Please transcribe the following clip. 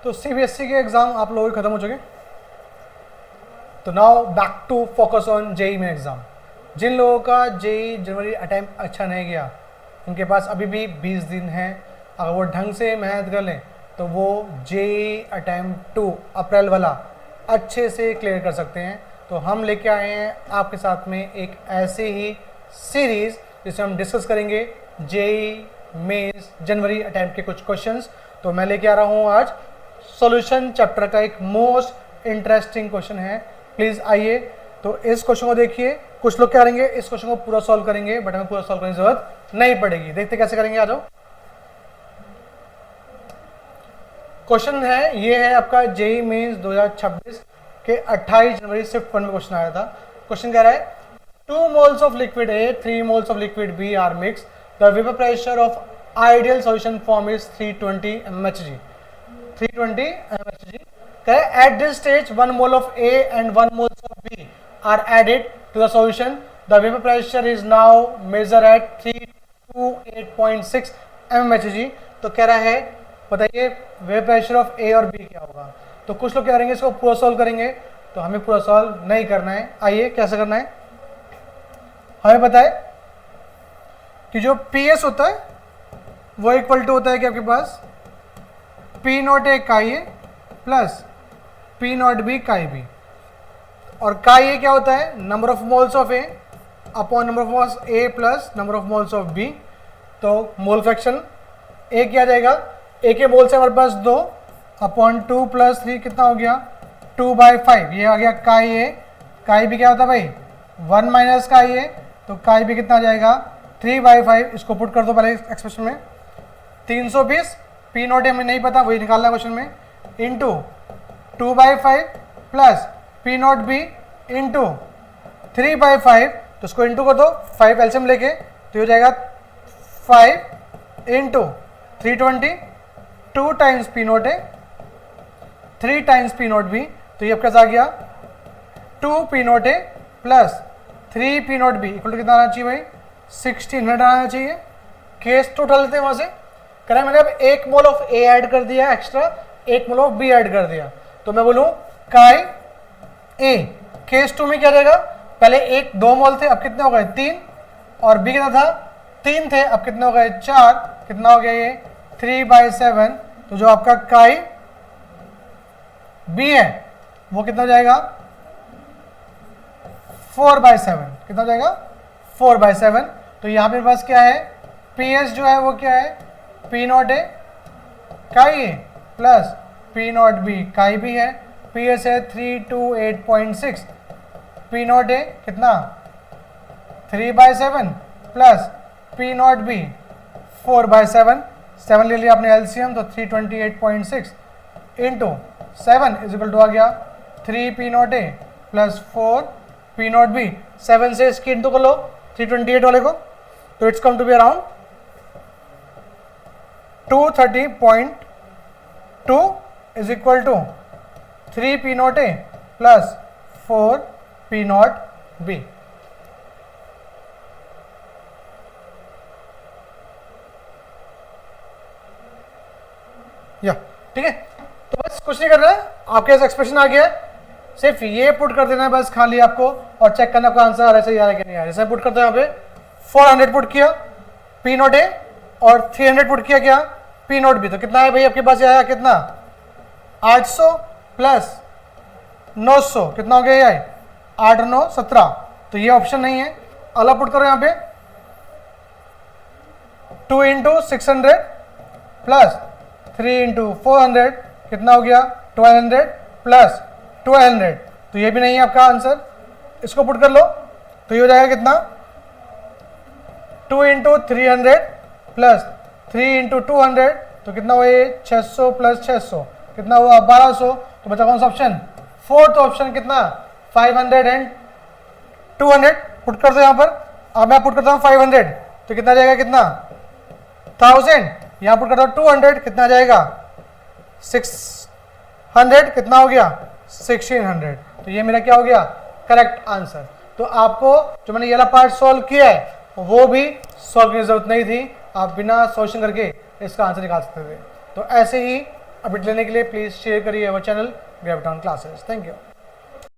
तो सीबीएसई के एग्ज़ाम आप लोगों के ख़त्म हो चुके। तो now back to focus on JEE main exam. जिन लोगों का जेई जनवरी अटैम्प्ट अच्छा नहीं गया, उनके पास अभी भी 20 दिन हैं। अगर वो ढंग से मेहनत कर लें तो वो जेई अटैम्प्ट 2 अप्रैल वाला अच्छे से क्लियर कर सकते हैं। तो हम लेके आए हैं आपके साथ में एक ऐसे ही सीरीज़ जिसमें हम डिस्कस करेंगे जेई मेंस जनवरी अटैम्प्ट के कुछ क्वेश्चंस। तो मैं लेके आ रहा हूँ आज सॉल्यूशन चैप्टर का एक मोस्ट इंटरेस्टिंग क्वेश्चन है। प्लीज़ आइए तो इस क्वेश्चन को देखिए। कुछ लोग क्या करेंगे, इस क्वेश्चन को पूरा सॉल्व करेंगे, बट हमें पूरा सॉल्व करने की जरूरत नहीं पड़ेगी। देखते कैसे करेंगे, आ जाओ। क्वेश्चन है, ये है आपका जेई मेंस 2026 के 28 जनवरी शिफ्ट 1 में क्वेश्चन आया था। क्वेश्चन कह रहा है 2 moles of liquid A, 3 moles of liquid B are mixed. The vapor pressure of ideal solution form is 320 mmHg. 320 mmHg. At this stage, 1 mole of A and 1 mole of B are added to the solution. The vapor pressure is now measured at 328.6 mmHg. तो कह रहा है बताइए vapour pressure of ए और B क्या होगा। तो कुछ लोग क्या करेंगे, इसको पूरा सॉल्व करेंगे। तो हमें पूरा सॉल्व नहीं करना है। आइए कैसे करना है, हमें पता है कि जो PS होता है वो इक्वल टू होता है कि आपके पास P naught A chi A plus P naught B chi B. और काई ए क्या होता है, number of moles of A upon number of moles A plus number of moles of B. तो mole fraction A क्या जाएगा, ए के moles है हमारे पास 2 अपॉन 2 प्लस 3 कितना हो गया 2/5। ये आ गया काई ए। काई बी क्या होता है भाई 1 माइनस काई ए। तो काई बी कितना आ जाएगा 3/5। इसको पुट कर दो पहले एक्सप्रेशन में। 320 पी नॉट हमें नहीं पता, वही निकालना है क्वेश्चन में, into 2/5 plus P naught B into 3/5। तो इसको इंटू कर दो 5 एलसीएम लेके, तो हो जाएगा 5 into 320, 2 times P naught A 3 times P naught B. तो ये आपके पास आ गया 2 P naught A plus 3 P naught B equal to कितना आना चाहिए भाई 1600 आना चाहिए। केस टू उठा लेते हैं वहां से। करें मैंने अब 1 मोल ऑफ ए ऐड कर दिया extra, 1 mole of B add कर दिया। तो मैं बोलूं काई ए। केस 2 में क्या रहेगा, पहले 2 मोल थे, अब कितने हो गए 3, और बी कितना था 3 थे, अब कितने हो गए 4। कितना हो गया ये 3/7। तो जो आपका काई बी है वो कितना हो जाएगा 4/7। कितना हो जाएगा 4/7। तो यहाँ पे पास क्या है, PS जो है वो क्या है P naught A chi A plus P naught B chi B है। PS है 328.6, P नॉट ए कितना 3/7 प्लस P नॉट बी 4/7। 7 ले लिया आपने एलसीएम, तो 328.6 इंटू 7 इज इक्वल टू आ गया 3 P naught A plus 4 P naught B. 7 से इसकी इंटू कर लो 328 वाले को, तो it's come to be around 230.2 is equal to 3 P naught A plus 4 P naught B. या ठीक है, तो बस कुछ नहीं करना है, आपके पास एक्सप्रेशन आ गया है, सिर्फ ये पुट कर देना है बस खाली आपको, और चेक करना आपका आंसर आ रहा है सही आ रहा है कि नहीं आ रहा है। जैसे पुट करते हैं यहाँ पे 400 पुट किया P नॉट ए और 300 पुट किया क्या P नॉट बी। तो कितना है भाई आपके पास ये आया कितना 800 प्लस 900 कितना हो गया ये 8 9 17। तो ये ऑप्शन नहीं है, अगला पुट करो यहाँ पे 2 इंटू 600 प्लस 3 इंटू 400 कितना हो गया 1200 प्लस 1200। तो ये भी नहीं है आपका आंसर, इसको पुट कर लो तो ये हो जाएगा कितना 2 इंटू 300 प्लस 3 इंटू 200। तो कितना हुआ ये 600 प्लस 600 कितना हुआ 1200। तो बचा कौन सा ऑप्शन, फोर्थ ऑप्शन कितना 500 एंड 200। पुट कर दो यहाँ पर। अब मैं पुट करता हूँ 500, तो कितना जाएगा कितना 1000। यहाँ पुट करता हूँ 200, कितना जाएगा 600, कितना हो गया 1600। तो ये मेरा क्या हो गया करेक्ट आंसर। तो आपको जो मैंने ये वाला पार्ट सॉल्व किया है वो भी सॉल्व करने की जरूरत नहीं थी, आप बिना सॉल्यूशन करके इसका आंसर निकाल सकते थे। तो ऐसे ही अपडेट लेने के लिए प्लीज़ शेयर करिए our channel graviton classes. Thank you.